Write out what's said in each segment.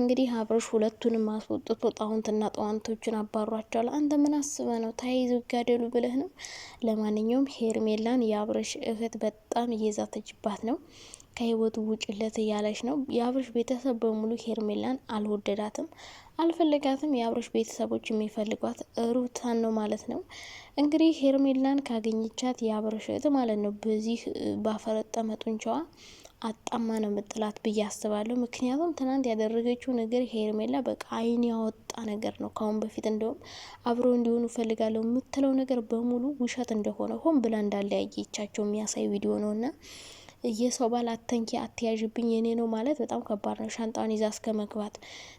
እንግዲህ አብርሽ ሁለቱንም አስወጥቶ ጣውንትና ጣውንቶችን አባሯቸዋል። አንተ ምን አስበህ ነው? ተያይዘው ይጋደሉ ብለህ ነው? ለማንኛውም ሄርሜላን የአብርሽ እህት በጣም እየዛተችባት ነው። ከህይወቱ ውጭለት እያለች ነው። የአብርሽ ቤተሰብ በሙሉ ሄርሜላን አልወደዳትም፣ አልፈለጋትም። የአብርሽ ቤተሰቦች የሚፈልጓት ሩታን ነው ማለት ነው። እንግዲህ ሄርሜላን ካገኘቻት የአብርሽ እህት ማለት ነው በዚህ ባፈረጠመ ጡንቻዋ አጣማ ነው የምጥላት ብዬ አስባለሁ። ምክንያቱም ትናንት ያደረገችው ነገር ሄርሜላ በቃ አይን ያወጣ ነገር ነው። ካሁን በፊት እንደውም አብሮ እንዲሆኑ ፈልጋለሁ የምትለው ነገር በሙሉ ውሸት እንደሆነ ሆን ብላ እንዳለያየቻቸው የሚያሳይ ቪዲዮ ነው። እና የሰው ባል አተንኪ አትያዥብኝ የኔ ነው ማለት በጣም ከባድ ነው። ሻንጣን ይዛ እስከ መግባት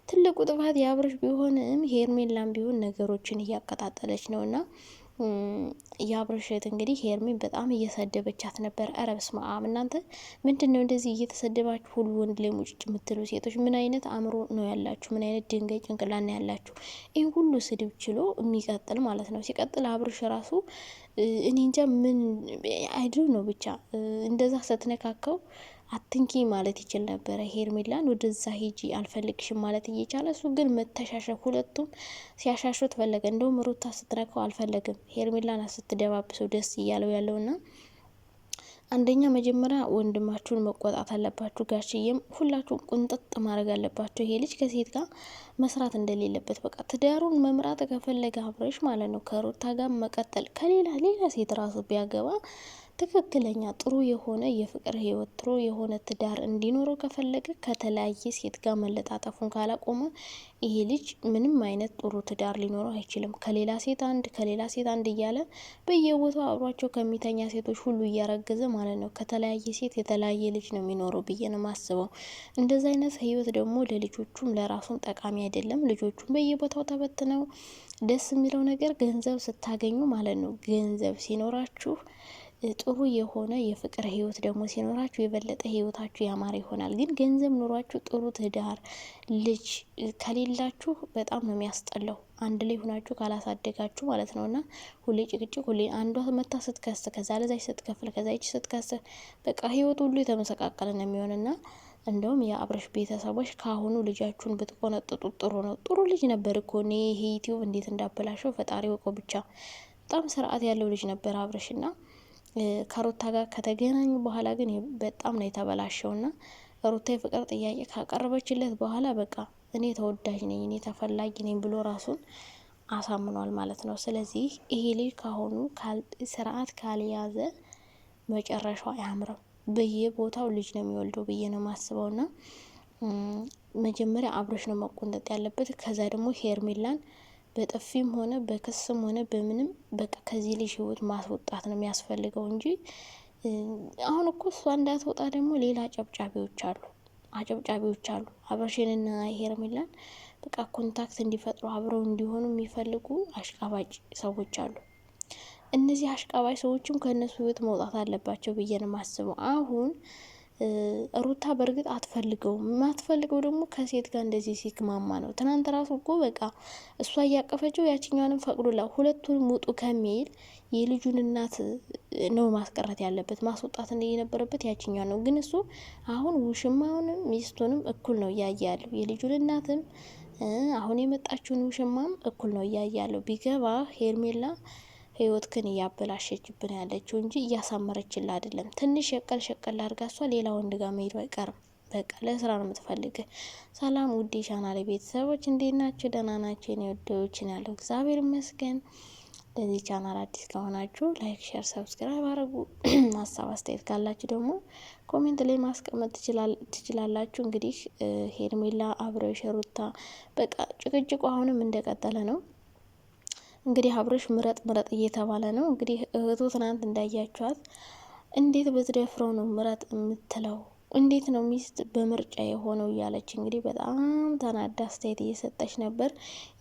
ትልቁ ጥፋት የአብርሽ ቢሆንም ሄርሜላም ቢሆን ነገሮችን እያቀጣጠለች ነው። እና የአብርሽ እህት እንግዲህ ሄርሜን በጣም እየሰደበቻት ነበር። ኧረ በስመ አብ እናንተ ምንድን ነው እንደዚህ እየተሰደባችሁ ሁሉ ወንድ ላይ ሙጭጭ የምትሉ ሴቶች? ምን አይነት አእምሮ ነው ያላችሁ? ምን አይነት ድንጋይ ጭንቅላት ነው ያላችሁ? ይህ ሁሉ ስድብ ችሎ የሚቀጥል ማለት ነው። ሲቀጥል አብርሽ ራሱ እኔ እንጃ ምን አይዱ ነው ብቻ እንደዛ ስትነካከው አትንኪ ማለት ይችል ነበረ። ሄርሜላን ወደዛ ሂጂ አልፈልግሽም ማለት እየቻለ እሱ ግን መተሻሸፍ፣ ሁለቱም ሲያሻሹት ፈለገ። እንደውም ሩታ ስትነካው አልፈለግም። ሄርሜላን ስትደባብሰው ደስ እያለው ያለውና አንደኛ መጀመሪያ ወንድማችሁን መቆጣት አለባችሁ። ጋሽዬም ሁላችሁም ቁንጥጥ ማድረግ አለባችሁ። ይሄ ልጅ ከሴት ጋር መስራት እንደሌለበት በቃ ትዳሩን መምራት ከፈለገ አብርሽ ማለት ነው ከሩታ ጋር መቀጠል ሌላ ሴት ራሱ ቢያገባ ትክክለኛ ጥሩ የሆነ የፍቅር ህይወት ጥሩ የሆነ ትዳር እንዲኖረው ከፈለገ ከተለያየ ሴት ጋር መለጣጠፉን ካላቆመ ይሄ ልጅ ምንም አይነት ጥሩ ትዳር ሊኖረው አይችልም። ከሌላ ሴት አንድ እያለ በየቦታው አብሯቸው ከሚተኛ ሴቶች ሁሉ እያረገዘ ማለት ነው ከተለያየ ሴት የተለያየ ልጅ ነው የሚኖረው ብዬ ነው ማስበው። እንደዚ አይነት ህይወት ደግሞ ለልጆቹም ለራሱም ጠቃሚ አይደለም። ልጆቹም በየቦታው ተበትነው ደስ የሚለው ነገር ገንዘብ ስታገኙ ማለት ነው። ገንዘብ ሲኖራችሁ ጥሩ የሆነ የፍቅር ህይወት ደግሞ ሲኖራችሁ የበለጠ ህይወታችሁ ያማረ ይሆናል። ግን ገንዘብ ኖሯችሁ ጥሩ ትዳር ልጅ ከሌላችሁ በጣም ነው የሚያስጠላው። አንድ ላይ ሆናችሁ ካላሳደጋችሁ ማለት ነውና ሁሌ ጭቅጭቅ፣ ሁሌ አንዷ መታ ስትከስ፣ ከዛ ለዛች ስትከፍል፣ ከዛ ይች ስትከስ፣ በቃ ህይወት ሁሉ የተመሰቃቀለ ነው የሚሆንና እንደውም የአብርሽ ቤተሰቦች ካሁኑ ልጃችሁን ብትቆነጥጡ ጥሩ ነው። ጥሩ ልጅ ነበር እኮ እኔ ይሄ ዩቲዩብ እንዴት እንዳበላሸው ፈጣሪ ወቀው ብቻ። በጣም ስርዓት ያለው ልጅ ነበር አብርሽና ከሩታ ጋር ከተገናኙ በኋላ ግን በጣም ነው የተበላሸውና ሩታ የፍቅር ጥያቄ ካቀረበችለት በኋላ በቃ እኔ ተወዳጅ ነኝ፣ እኔ ተፈላጊ ነኝ ብሎ ራሱን አሳምኗል ማለት ነው። ስለዚህ ይሄ ልጅ ካሁኑ ስርዓት ካልያዘ መጨረሻው አያምርም። በየቦታው ልጅ ነው የሚወልደው ብዬ ነው ማስበውና መጀመሪያ አብርሽ ነው መቆንጠጥ ያለበት። ከዛ ደግሞ ሄርሜላን በጥፊም ሆነ በክስም ሆነ በምንም በቃ ከዚህ ልጅ ህይወት ማስወጣት ነው የሚያስፈልገው እንጂ አሁን እኮ እሷ እንዳትወጣ ደግሞ ሌላ አጨብጫቢዎች አሉ። አብርሽንና ሄርሜላን በቃ ኮንታክት እንዲፈጥሩ አብረው እንዲሆኑ የሚፈልጉ አሽቃባጭ ሰዎች አሉ። እነዚህ አሽቃባጭ ሰዎችም ከእነሱ ህይወት መውጣት አለባቸው ብዬ ነው የማስበው። አሁን ሩታ በእርግጥ አትፈልገውም። የማትፈልገው ደግሞ ከሴት ጋር እንደዚህ ሲክማማ ነው። ትናንት ራሱ እኮ በቃ እሷ እያቀፈችው ያችኛዋንም ፈቅዶላ ሁለቱንም ውጡ ከሚል የልጁን እናት ነው ማስቀረት ያለበት። ማስወጣት የነበረበት ያችኛዋ ነው። ግን እሱ አሁን ውሽማውንም ሚስቱንም እኩል ነው እያየ ያለው። የልጁን እናትም አሁን የመጣችውን ውሽማም እኩል ነው እያየ ያለው። ቢገባ ሄርሜላ ህይወትክን እያበላሸችብን ያለችው እንጂ እያሳመረችላ አይደለም። ትንሽ ሸቀል አድርጋ እሷ ሌላ ወንድ ጋር መሄዱ አይቀርም። በቃ ለስራ ነው የምትፈልግ። ሰላም ውዴ ቻናሌ ቤተሰቦች እንዴት ናችሁ? ደህና ናችሁ? የኔ ወዶችን ያለው እግዚአብሔር ይመስገን። ለዚህ ቻናል አዲስ ከሆናችሁ ላይክ፣ ሼር፣ ሰብስክራይብ አድርጉ። ሀሳብ አስተያየት ካላችሁ ደግሞ ኮሜንት ላይ ማስቀመጥ ትችላላችሁ። እንግዲህ ሄርሜላ አብርሽ ሩታ በቃ ጭቅጭቁ አሁንም እንደቀጠለ ነው። እንግዲህ አብርሽ ምረጥ እየተባለ ነው። እንግዲህ እህቱ ትናንት እንዳያችኋት እንዴት በትደፍረው ነው ምረጥ የምትለው? እንዴት ነው ሚስት በምርጫ የሆነው እያለች እንግዲህ በጣም ተናዳ አስተያየት እየሰጠች ነበር።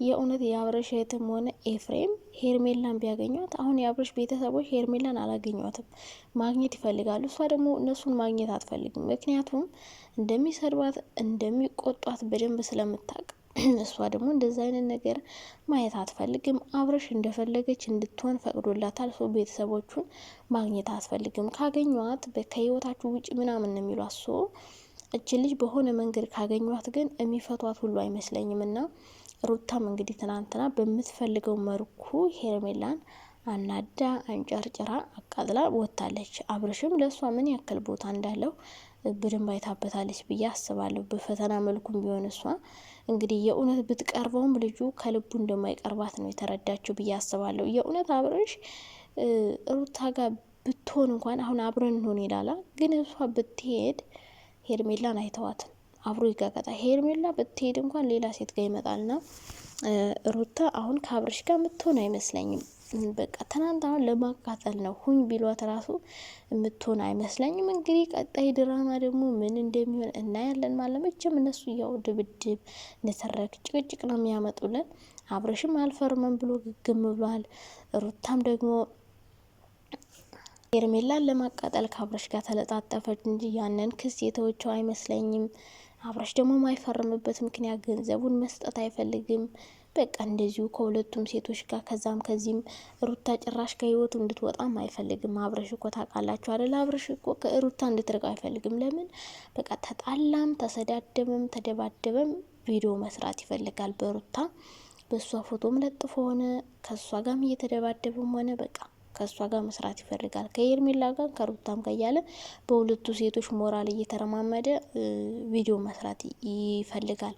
የእውነት የአብርሽ እህትም ሆነ ኤፍሬም ሄርሜላን ቢያገኟት፣ አሁን የአብርሽ ቤተሰቦች ሄርሜላን አላገኟትም፣ ማግኘት ይፈልጋሉ። እሷ ደግሞ እነሱን ማግኘት አትፈልግም። ምክንያቱም እንደሚሰድባት እንደሚቆጧት በደንብ ስለምታውቅ እሷ ደግሞ እንደዛ አይነት ነገር ማየት አትፈልግም። አብርሽ እንደፈለገች እንድትሆን ፈቅዶላታል። ሰው ቤተሰቦቹን ማግኘት አትፈልግም። ካገኟት ከህይወታችሁ ውጭ ምናምን ነው የሚሏት። እች ልጅ በሆነ መንገድ ካገኟት ግን የሚፈቷት ሁሉ አይመስለኝም። እና ሩታም እንግዲህ ትናንትና በምትፈልገው መልኩ ሄርሜላን አናዳ አንጨርጭራ አቃጥላ ወጥታለች። አብርሽም ለእሷ ምን ያክል ቦታ እንዳለው በደንብ አይታበታለች ብዬ አስባለሁ። በፈተና መልኩም ቢሆን እሷ እንግዲህ የእውነት ብትቀርበውም ልጁ ከልቡ እንደማይቀርባት ነው የተረዳችው ብዬ አስባለሁ። የእውነት አብርሽ ሩታ ጋር ብትሆን እንኳን አሁን አብረን እንሆን ይላላ፣ ግን እሷ ብትሄድ ሄርሜላን አይተዋትም፣ አብሮ ይጋጋጣ። ሄርሜላ ብትሄድ እንኳን ሌላ ሴት ጋር ይመጣልና ሩታ አሁን ከአብርሽ ጋር የምትሆን አይመስለኝም። በቃ ትናንት አሁን ለማቃጠል ነው ሁኝ ቢሏት ራሱ የምትሆን አይመስለኝም። እንግዲህ ቀጣይ ድራማ ደግሞ ምን እንደሚሆን እናያለን። ማለመችም እነሱ ያው ድብድብ፣ ንትርክ፣ ጭቅጭቅ ነው የሚያመጡልን። አብርሽም አልፈርመን ብሎ ግግም ብሏል። ሩታም ደግሞ ሄርሜላን ለማቃጠል ከአብርሽ ጋር ተለጣጠፈች እንጂ ያንን ክስ የተወቸው አይመስለኝም። አብርሽ ደግሞ ማይፈርምበት ምክንያት ገንዘቡን መስጠት አይፈልግም። በቃ እንደዚሁ ከሁለቱም ሴቶች ጋር ከዛም ከዚህም ሩታ ጭራሽ ከህይወቱ እንድትወጣም አይፈልግም። አብርሽ እኮ ታውቃላችሁ አይደል? አብርሽ እኮ ከሩታ እንድትርቅ አይፈልግም። ለምን? በቃ ተጣላም፣ ተሰዳደበም፣ ተደባደበም ቪዲዮ መስራት ይፈልጋል በሩታ በእሷ ፎቶም ለጥፎ ሆነ ከእሷ ጋርም እየተደባደበም ሆነ በቃ ከእሷ ጋር መስራት ይፈልጋል። ከሄርሜላ ጋር ከሩታም ጋር እያለ በሁለቱ ሴቶች ሞራል እየተረማመደ ቪዲዮ መስራት ይፈልጋል።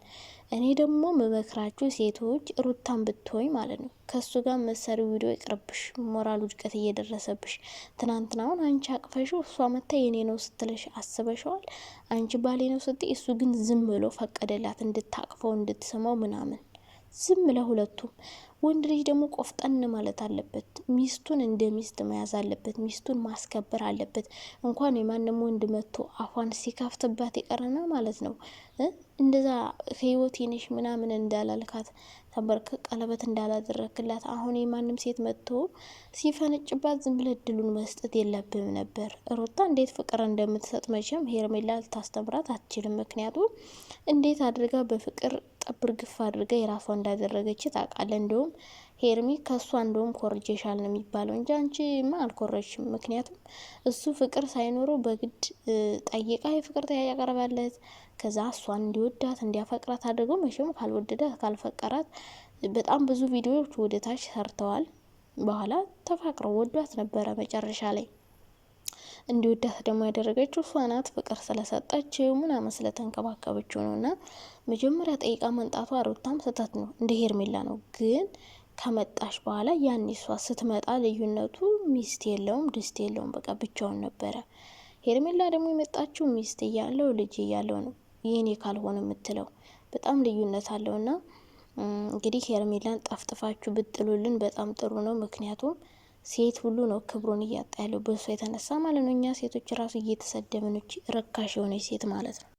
እኔ ደግሞ መመክራችሁ ሴቶች ሩታን ብትሆኝ ማለት ነው ከሱ ጋር መሰሪ ቪዲዮ ይቅርብሽ፣ ሞራል ውድቀት እየደረሰብሽ። ትናንትናውን አንቺ አቅፈሽው እሷ መታ የኔ ነው ስትለሽ አስበሽዋል? አንቺ ባሌ ነው ስትይ እሱ ግን ዝም ብሎ ፈቀደላት እንድታቅፈው እንድትስመው ምናምን። ዝም ለሁለቱም። ወንድ ልጅ ደግሞ ቆፍጠን ማለት አለበት። ሚስቱን እንደ ሚስት መያዝ አለበት። ሚስቱን ማስከበር አለበት። እንኳን የማንም ወንድ መጥቶ አፏን ሲካፍትባት ይቀርና ማለት ነው እንደዛ ህይወቴ ነሽ ምናምን እንዳላልካት ተበርክ ቀለበት እንዳላደረክላት አሁን የማንም ሴት መጥቶ ሲፈነጭባት ዝም ብለህ እድሉን መስጠት የለብም ነበር። ሩታ እንዴት ፍቅር እንደምትሰጥ መቼም ሄርሜላ ልታስተምራት አትችልም። ምክንያቱም እንዴት አድርጋ በፍቅር ጠብር ግፍ አድርጋ የራሷ እንዳደረገች ታውቃለህ። እንደውም ሄርሚ ከእሷ እንደውም ኮርጄሻል ነው የሚባለው እንጂ አንቺማ አልኮረችም። ምክንያቱም እሱ ፍቅር ሳይኖረው በግድ ጠይቃ የፍቅር ጥያቄ ያቀርባለት ከዛ እሷን እንዲወዳት እንዲያፈቅራት አድርገው መቼም ካልወደዳት ካልፈቀራት በጣም ብዙ ቪዲዮዎች ወደ ታች ሰርተዋል። በኋላ ተፋቅረው ወዷት ነበረ። መጨረሻ ላይ እንዲወዳት ደግሞ ያደረገችው እሷ ናት። ፍቅር ስለሰጠችው ምናምን ስለተንከባከበችው ነው። እና መጀመሪያ ጠይቃ መንጣቷ ሩታም ስህተት ነው፣ እንደ ሄርሜላ ነው። ግን ከመጣሽ በኋላ ያን እሷ ስትመጣ ልዩነቱ ሚስት የለውም ድስት የለውም፣ በቃ ብቻውን ነበረ። ሄርሜላ ደግሞ የመጣችው ሚስት እያለው ልጅ እያለው ነው። ይህኔ ካልሆነ የምትለው በጣም ልዩነት አለውና እንግዲህ ሄርሜላን ጠፍጥፋችሁ ብጥሉልን በጣም ጥሩ ነው። ምክንያቱም ሴት ሁሉ ነው ክብሩን እያጣ ያለው በእሷ የተነሳ ማለት ነው። እኛ ሴቶች ራሱ እየተሰደብን ርካሽ የሆነች ሴት ማለት ነው።